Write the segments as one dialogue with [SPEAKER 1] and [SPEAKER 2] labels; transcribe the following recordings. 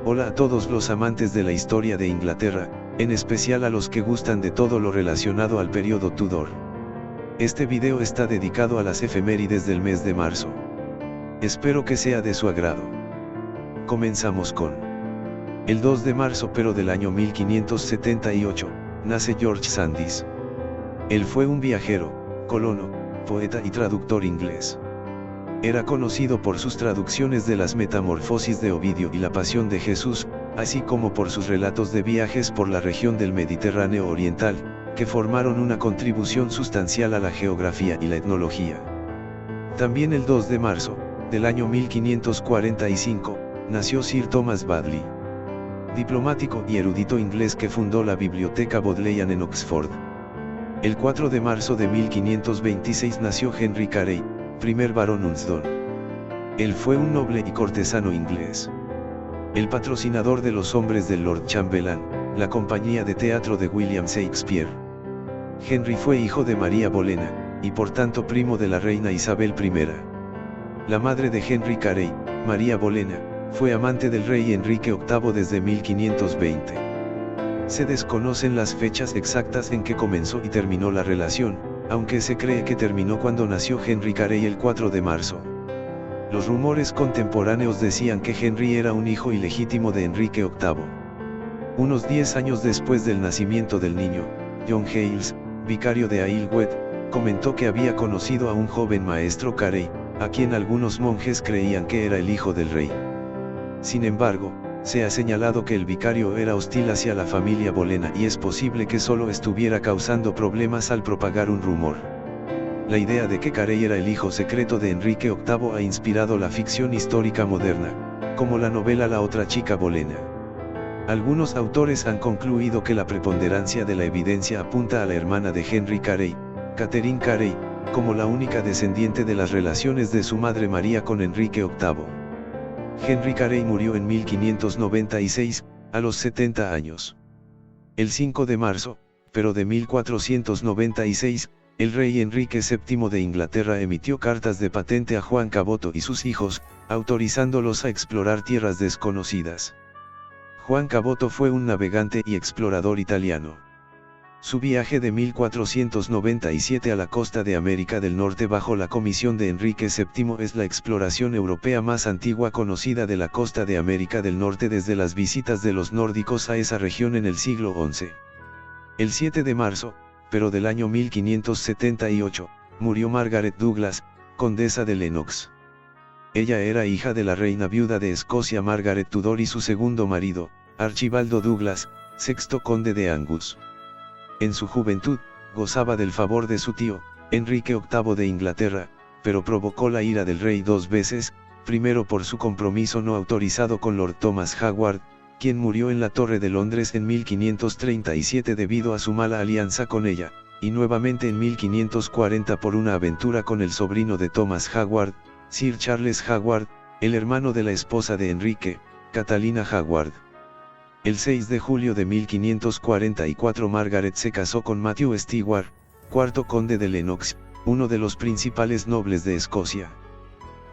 [SPEAKER 1] Hola a todos los amantes de la historia de Inglaterra, en especial a los que gustan de todo lo relacionado al periodo Tudor. Este video está dedicado a las efemérides del mes de marzo. Espero que sea de su agrado. Comenzamos con el 2 de marzo pero del año 1578, nace George Sandys. Él fue un viajero, colono, poeta y traductor inglés. Era conocido por sus traducciones de las Metamorfosis de Ovidio y la Pasión de Jesús, así como por sus relatos de viajes por la región del Mediterráneo Oriental, que formaron una contribución sustancial a la geografía y la etnología. También el 2 de marzo, del año 1545, nació Sir Thomas Baddeley, diplomático y erudito inglés que fundó la Biblioteca Bodleian en Oxford. El 4 de marzo de 1526 nació Henry Carey, primer barón Hunsdon. Él fue un noble y cortesano inglés. El patrocinador de los hombres del Lord Chamberlain, la compañía de teatro de William Shakespeare. Henry fue hijo de María Bolena, y por tanto primo de la reina Isabel I. La madre de Henry Carey, María Bolena, fue amante del rey Enrique VIII desde 1520. Se desconocen las fechas exactas en que comenzó y terminó la relación, aunque se cree que terminó cuando nació Henry Carey el 4 de marzo. Los rumores contemporáneos decían que Henry era un hijo ilegítimo de Enrique VIII. Unos 10 años después del nacimiento del niño, John Hales, vicario de Aylward, comentó que había conocido a un joven maestro Carey, a quien algunos monjes creían que era el hijo del rey. Sin embargo, se ha señalado que el vicario era hostil hacia la familia Bolena y es posible que solo estuviera causando problemas al propagar un rumor. La idea de que Carey era el hijo secreto de Enrique VIII ha inspirado la ficción histórica moderna, como la novela La otra chica Bolena. Algunos autores han concluido que la preponderancia de la evidencia apunta a la hermana de Henry Carey, Catherine Carey, como la única descendiente de las relaciones de su madre María con Enrique VIII. Henry Carey murió en 1596, a los 70 años. El 5 de marzo, pero de 1496, el rey Enrique VII de Inglaterra emitió cartas de patente a Juan Caboto y sus hijos, autorizándolos a explorar tierras desconocidas. Juan Caboto fue un navegante y explorador italiano. Su viaje de 1497 a la costa de América del Norte bajo la comisión de Enrique VII es la exploración europea más antigua conocida de la costa de América del Norte desde las visitas de los nórdicos a esa región en el siglo XI. El 7 de marzo, pero del año 1578, murió Margaret Douglas, condesa de Lennox. Ella era hija de la reina viuda de Escocia Margaret Tudor y su segundo marido, Archibaldo Douglas, sexto conde de Angus. En su juventud, gozaba del favor de su tío, Enrique VIII de Inglaterra, pero provocó la ira del rey 2 veces, primero por su compromiso no autorizado con Lord Thomas Howard, quien murió en la Torre de Londres en 1537 debido a su mala alianza con ella, y nuevamente en 1540 por una aventura con el sobrino de Thomas Howard, Sir Charles Howard, el hermano de la esposa de Enrique, Catalina Howard. El 6 de julio de 1544 Margaret se casó con Matthew Stewart, cuarto conde de Lennox, uno de los principales nobles de Escocia.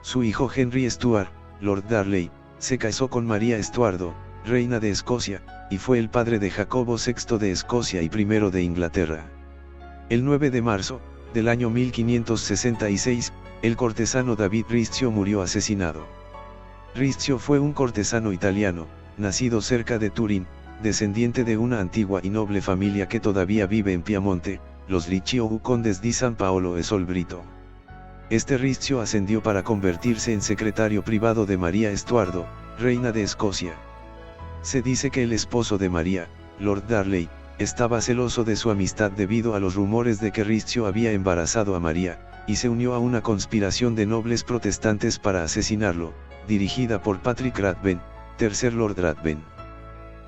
[SPEAKER 1] Su hijo Henry Stuart, Lord Darley, se casó con María Estuardo, reina de Escocia, y fue el padre de Jacobo VI de Escocia y I de Inglaterra. El 9 de marzo, del año 1566, el cortesano David Rizzio murió asesinado. Rizzio fue un cortesano italiano, nacido cerca de Turín, descendiente de una antigua y noble familia que todavía vive en Piamonte, los Riccio condes di San Paolo e Solbrito. Este Rizzio ascendió para convertirse en secretario privado de María Estuardo, reina de Escocia. Se dice que el esposo de María, Lord Darley, estaba celoso de su amistad debido a los rumores de que Rizzio había embarazado a María, y se unió a una conspiración de nobles protestantes para asesinarlo, dirigida por Patrick Rathbone, tercer Lord Rathbone.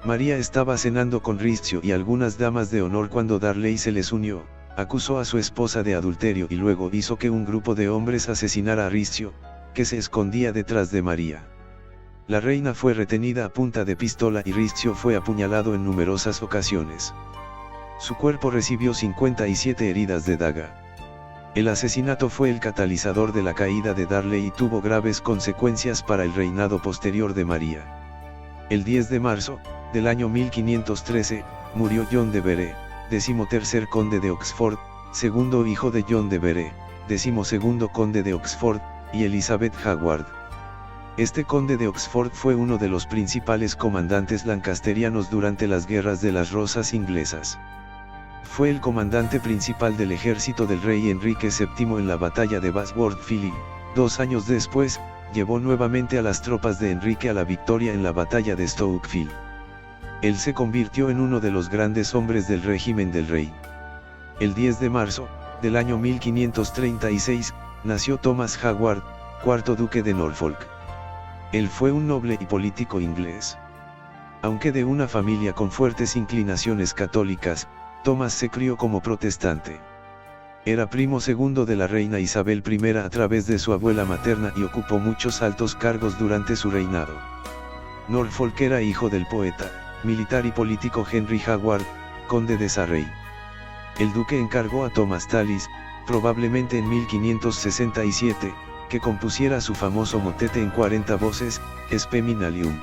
[SPEAKER 1] María estaba cenando con Rizzio y algunas damas de honor cuando Darley se les unió, acusó a su esposa de adulterio y luego hizo que un grupo de hombres asesinara a Rizzio, que se escondía detrás de María. La reina fue retenida a punta de pistola y Rizzio fue apuñalado en numerosas ocasiones. Su cuerpo recibió 57 heridas de daga. El asesinato fue el catalizador de la caída de Darley y tuvo graves consecuencias para el reinado posterior de María. El 10 de marzo, del año 1513, murió John de Vere, 13º conde de Oxford, segundo hijo de John de Vere, 12º conde de Oxford, y Elizabeth Howard. Este conde de Oxford fue uno de los principales comandantes lancasterianos durante las guerras de las Rosas inglesas. Fue el comandante principal del ejército del rey Enrique VII en la batalla de Bosworth Field y, 2 años después, llevó nuevamente a las tropas de Enrique a la victoria en la batalla de Stoke. Él se convirtió en uno de los grandes hombres del régimen del rey. El 10 de marzo, del año 1536, nació Thomas Howard, cuarto duque de Norfolk. Él fue un noble y político inglés. Aunque de una familia con fuertes inclinaciones católicas, Thomas se crió como protestante. Era primo segundo de la reina Isabel I a través de su abuela materna y ocupó muchos altos cargos durante su reinado. Norfolk era hijo del poeta, militar y político Henry Howard, conde de Surrey. El duque encargó a Thomas Tallis, probablemente en 1567, que compusiera su famoso motete en 40 voces, Spem Alium.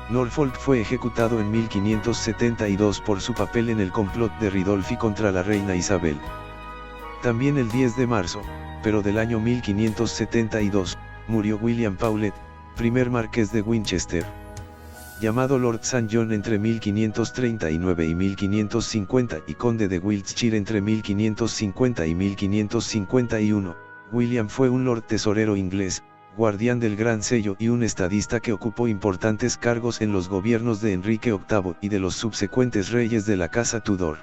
[SPEAKER 1] Norfolk fue ejecutado en 1572 por su papel en el complot de Ridolfi contra la reina Isabel. También el 10 de marzo, pero del año 1572, murió William Paulet, primer marqués de Winchester. Llamado Lord St. John entre 1539 y 1550 y conde de Wiltshire entre 1550 y 1551, William fue un lord tesorero inglés, guardián del Gran Sello y un estadista que ocupó importantes cargos en los gobiernos de Enrique VIII y de los subsecuentes reyes de la Casa Tudor.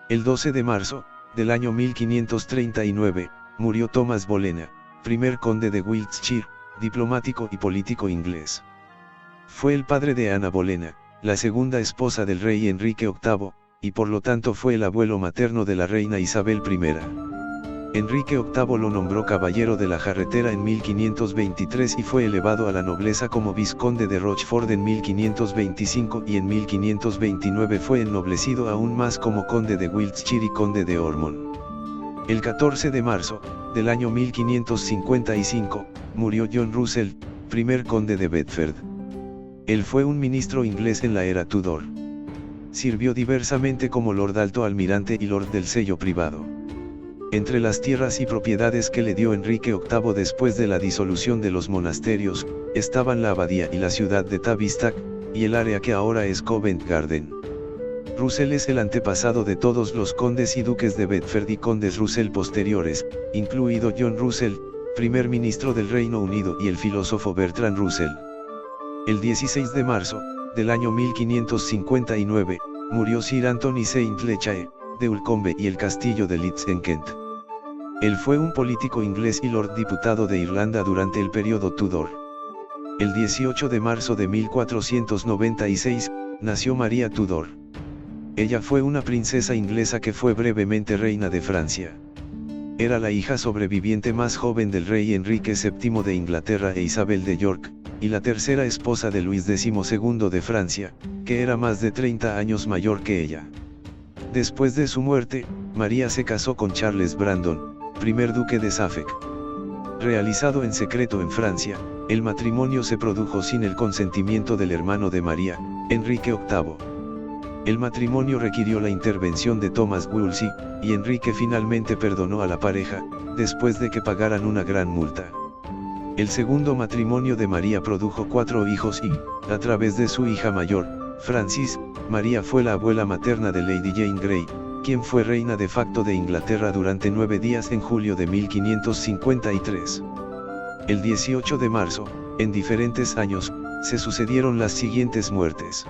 [SPEAKER 1] El 12 de marzo, del año 1539, murió Thomas Bolena, primer conde de Wiltshire, diplomático y político inglés. Fue el padre de Ana Bolena, la segunda esposa del rey Enrique VIII, y por lo tanto fue el abuelo materno de la reina Isabel I. Enrique VIII lo nombró caballero de la Jarretera en 1523 y fue elevado a la nobleza como vizconde de Rochford en 1525 y en 1529 fue ennoblecido aún más como conde de Wiltshire y conde de Ormond. El 14 de marzo, del año 1555, murió John Russell, primer conde de Bedford. Él fue un ministro inglés en la era Tudor. Sirvió diversamente como Lord Alto Almirante y Lord del Sello Privado. Entre las tierras y propiedades que le dio Enrique VIII después de la disolución de los monasterios, estaban la abadía y la ciudad de Tavistock, y el área que ahora es Covent Garden. Russell es el antepasado de todos los condes y duques de Bedford y condes Russell posteriores, incluido John Russell, primer ministro del Reino Unido y el filósofo Bertrand Russell. El 16 de marzo, del año 1559, murió Sir Anthony St. Lechae, de Ulcombe y el castillo de Leeds en Kent. Él fue un político inglés y Lord Diputado de Irlanda durante el periodo Tudor. El 18 de marzo de 1496, nació María Tudor. Ella fue una princesa inglesa que fue brevemente reina de Francia. Era la hija sobreviviente más joven del rey Enrique VII de Inglaterra e Isabel de York, y la tercera esposa de Luis XII de Francia, que era más de 30 años mayor que ella. Después de su muerte, María se casó con Charles Brandon, primer duque de Suffolk. Realizado en secreto en Francia, el matrimonio se produjo sin el consentimiento del hermano de María, Enrique VIII. El matrimonio requirió la intervención de Thomas Wolsey, y Enrique finalmente perdonó a la pareja, después de que pagaran una gran multa. El segundo matrimonio de María produjo 4 hijos y, a través de su hija mayor, Francis, María fue la abuela materna de Lady Jane Grey, quien fue reina de facto de Inglaterra durante 9 días en julio de 1553. El 18 de marzo, en diferentes años, se sucedieron las siguientes muertes.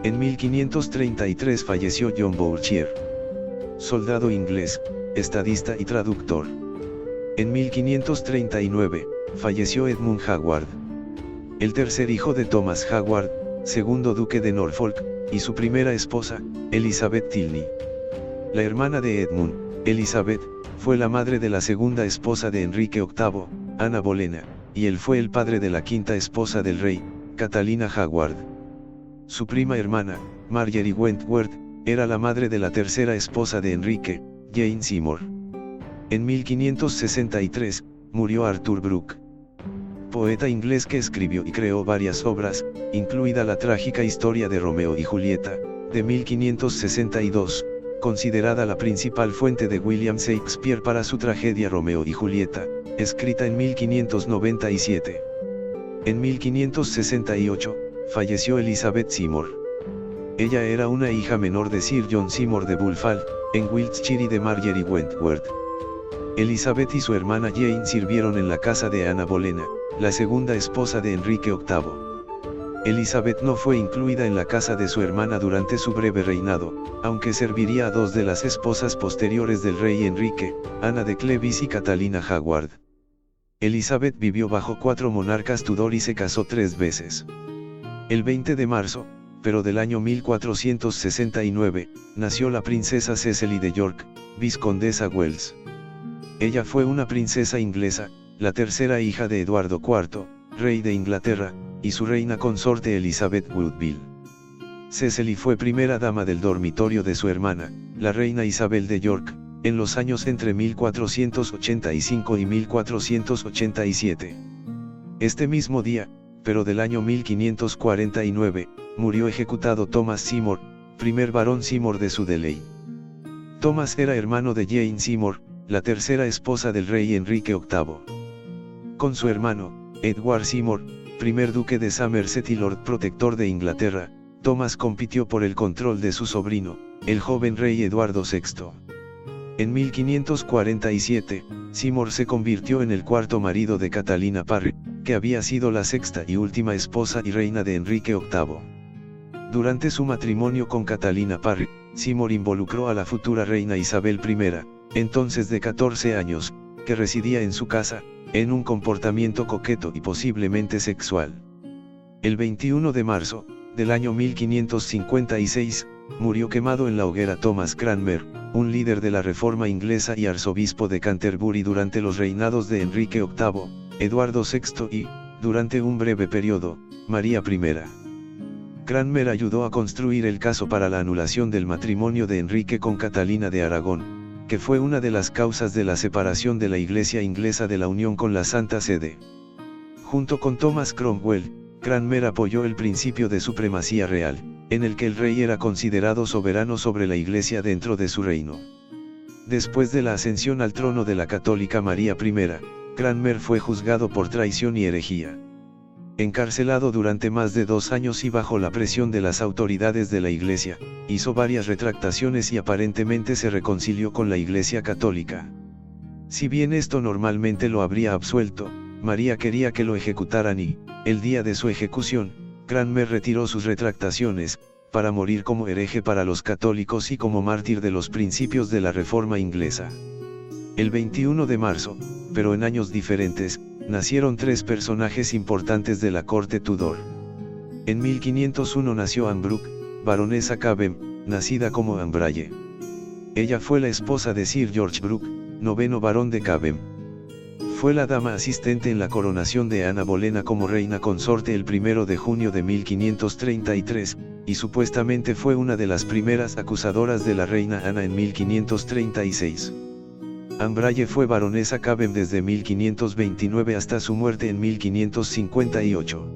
[SPEAKER 1] En 1533 falleció John Bourchier, soldado inglés, estadista y traductor. En 1539, falleció Edmund Howard, el tercer hijo de Thomas Howard, segundo duque de Norfolk, y su primera esposa, Elizabeth Tilney. La hermana de Edmund, Elizabeth, fue la madre de la segunda esposa de Enrique VIII, Ana Bolena, y él fue el padre de la quinta esposa del rey, Catalina Howard. Su prima hermana, Margery Wentworth, era la madre de la tercera esposa de Enrique, Jane Seymour. En 1563, murió Arthur Brooke. poeta inglés que escribió y creó varias obras, incluida la trágica historia de Romeo y Julieta, de 1562, considerada la principal fuente de William Shakespeare para su tragedia Romeo y Julieta, escrita en 1597. En 1568, falleció Elizabeth Seymour. Ella era una hija menor de Sir John Seymour de Bullfall, en Wiltshire y de Margery Wentworth. Elizabeth y su hermana Jane sirvieron en la casa de Ana Bolena, la segunda esposa de Enrique VIII. Elizabeth no fue incluida en la casa de su hermana durante su breve reinado, aunque serviría a dos de las esposas posteriores del rey Enrique, Ana de Cleves y Catalina Howard. Elizabeth vivió bajo 4 monarcas Tudor y se casó 3 veces. El 20 de marzo, pero del año 1469, nació la princesa Cecily de York, vizcondesa Wells. Ella fue una princesa inglesa, la tercera hija de Eduardo IV, rey de Inglaterra, y su reina consorte Elizabeth Woodville. Cecily fue primera dama del dormitorio de su hermana, la reina Isabel de York, en los años entre 1485 y 1487. Este mismo día, pero del año 1549, murió ejecutado Thomas Seymour, primer barón Seymour de Sudeley. Thomas era hermano de Jane Seymour, la tercera esposa del rey Enrique VIII. Con su hermano, Edward Seymour, primer duque de Somerset y Lord Protector de Inglaterra, Thomas compitió por el control de su sobrino, el joven rey Eduardo VI. En 1547, Seymour se convirtió en el cuarto marido de Catalina Parry, que había sido la sexta y última esposa y reina de Enrique VIII. Durante su matrimonio con Catalina Parry, Seymour involucró a la futura reina Isabel I, entonces de 14 años, que residía en su casa, en un comportamiento coqueto y posiblemente sexual. El 21 de marzo, del año 1556, murió quemado en la hoguera Thomas Cranmer, un líder de la Reforma inglesa y arzobispo de Canterbury durante los reinados de Enrique VIII, Eduardo VI y, durante un breve periodo, María I. Cranmer ayudó a construir el caso para la anulación del matrimonio de Enrique con Catalina de Aragón, que fue una de las causas de la separación de la Iglesia inglesa de la unión con la Santa Sede. Junto con Thomas Cromwell, Cranmer apoyó el principio de supremacía real, en el que el rey era considerado soberano sobre la Iglesia dentro de su reino. Después de la ascensión al trono de la católica María I, Cranmer fue juzgado por traición y herejía. Encarcelado durante más de 2 años y bajo la presión de las autoridades de la Iglesia, hizo varias retractaciones y aparentemente se reconcilió con la Iglesia católica. Si bien esto normalmente lo habría absuelto, María quería que lo ejecutaran y, el día de su ejecución, Cranmer retiró sus retractaciones, para morir como hereje para los católicos y como mártir de los principios de la Reforma inglesa. El 21 de marzo, pero en años diferentes, nacieron 3 personajes importantes de la corte Tudor. En 1501 nació Anne Brooke, baronesa Cabham, nacida como Anne Braille. Ella fue la esposa de Sir George Brooke, 9º barón de Cabham. Fue la dama asistente en la coronación de Ana Bolena como reina consorte el 1 de junio de 1533, y supuestamente fue una de las primeras acusadoras de la reina Ana en 1536. Anne Braille fue baronesa Cabham desde 1529 hasta su muerte en 1558.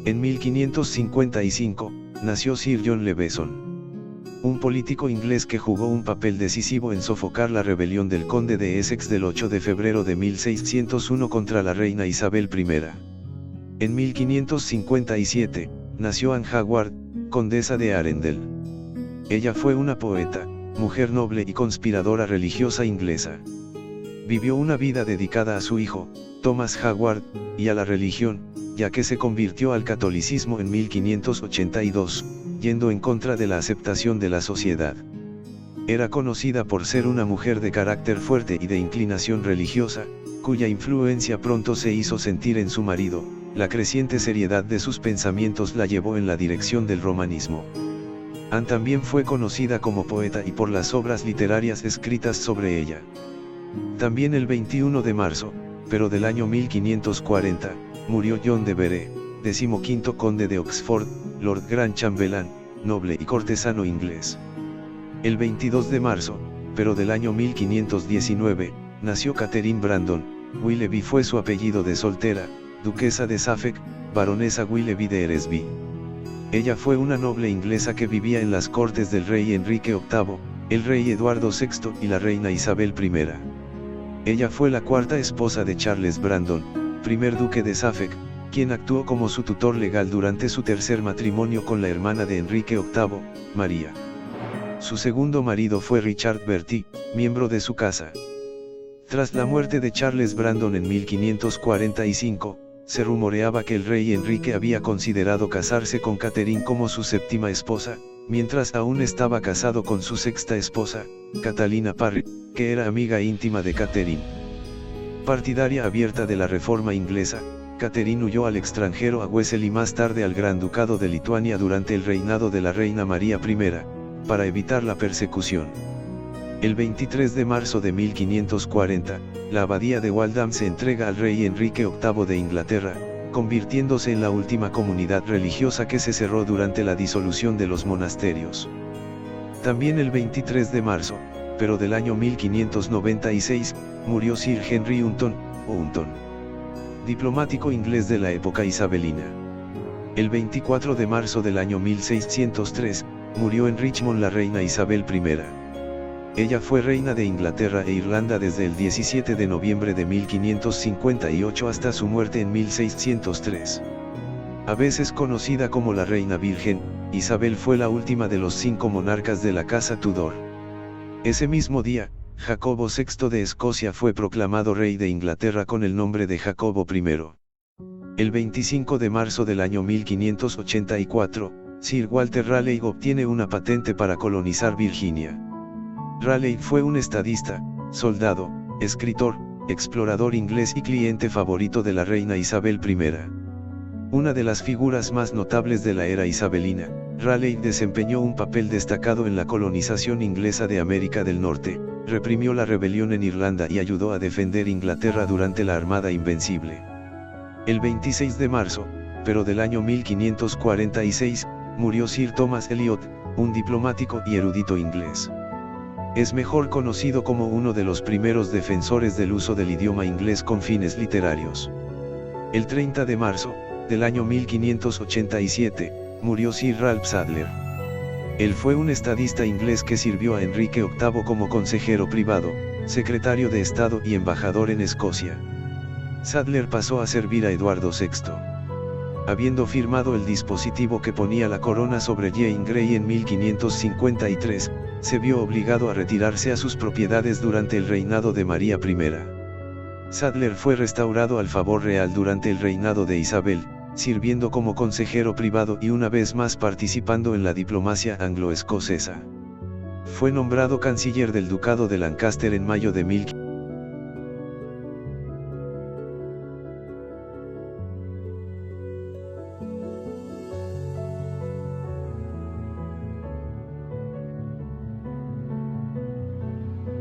[SPEAKER 1] En 1555, nació Sir John Leveson, un político inglés que jugó un papel decisivo en sofocar la rebelión del conde de Essex del 8 de febrero de 1601 contra la reina Isabel I. En 1557, nació Anne Howard, condesa de Arundel. Ella fue una poeta, mujer noble y conspiradora religiosa inglesa. Vivió una vida dedicada a su hijo, Thomas Howard, y a la religión, ya que se convirtió al catolicismo en 1582, yendo en contra de la aceptación de la sociedad. Era conocida por ser una mujer de carácter fuerte y de inclinación religiosa, cuya influencia pronto se hizo sentir en su marido. La creciente seriedad de sus pensamientos la llevó en la dirección del romanismo. Anne también fue conocida como poeta y por las obras literarias escritas sobre ella. También el 21 de marzo, pero del año 1540, murió John de Vere, 15º conde de Oxford, Lord Grand Chambelán, noble y cortesano inglés. El 22 de marzo, pero del año 1519, nació Catherine Brandon. Willoughby fue su apellido de soltera, duquesa de Suffolk, baronesa Willoughby de Eresby. Ella fue una noble inglesa que vivía en las cortes del rey Enrique VIII, el rey Eduardo VI y la reina Isabel I. Ella fue la cuarta esposa de Charles Brandon, primer duque de Suffolk, quien actuó como su tutor legal durante su tercer matrimonio con la hermana de Enrique VIII, María. Su segundo marido fue Richard Bertie, miembro de su casa. Tras la muerte de Charles Brandon en 1545, se rumoreaba que el rey Enrique había considerado casarse con Catherine como su séptima esposa, mientras aún estaba casado con su sexta esposa, Catalina Parry, que era amiga íntima de Catherine. Partidaria abierta de la reforma inglesa, Catherine huyó al extranjero a Wesel y más tarde al Gran Ducado de Lituania durante el reinado de la reina María I, para evitar la persecución. El 23 de marzo de 1540, la abadía de Waldham se entrega al rey Enrique VIII de Inglaterra, convirtiéndose en la última comunidad religiosa que se cerró durante la disolución de los monasterios. También el 23 de marzo, pero del año 1596, murió Sir Henry Hunton, o Hunton, diplomático inglés de la época isabelina. El 24 de marzo del año 1603, murió en Richmond la reina Isabel I. Ella fue reina de Inglaterra e Irlanda desde el 17 de noviembre de 1558 hasta su muerte en 1603. A veces conocida como la Reina Virgen, Isabel fue la última de los 5 monarcas de la casa Tudor. Ese mismo día, Jacobo VI de Escocia fue proclamado rey de Inglaterra con el nombre de Jacobo I. El 25 de marzo del año 1584, Sir Walter Raleigh obtiene una patente para colonizar Virginia. Raleigh fue un estadista, soldado, escritor, explorador inglés y cliente favorito de la reina Isabel I. Una de las figuras más notables de la era isabelina, Raleigh desempeñó un papel destacado en la colonización inglesa de América del Norte, reprimió la rebelión en Irlanda y ayudó a defender Inglaterra durante la Armada Invencible. El 26 de marzo, pero del año 1546, murió Sir Thomas Elyot, un diplomático y erudito inglés. Es mejor conocido como uno de los primeros defensores del uso del idioma inglés con fines literarios. El 30 de marzo, del año 1587, murió Sir Ralph Sadler. Él fue un estadista inglés que sirvió a Enrique VIII como consejero privado, secretario de Estado y embajador en Escocia. Sadler pasó a servir a Eduardo VI. Habiendo firmado el dispositivo que ponía la corona sobre Jane Grey en 1553, se vio obligado a retirarse a sus propiedades durante el reinado de María I. Sadler fue restaurado al favor real durante el reinado de Isabel, sirviendo como consejero privado y una vez más participando en la diplomacia anglo-escocesa. Fue nombrado canciller del Ducado de Lancaster en mayo de 1553.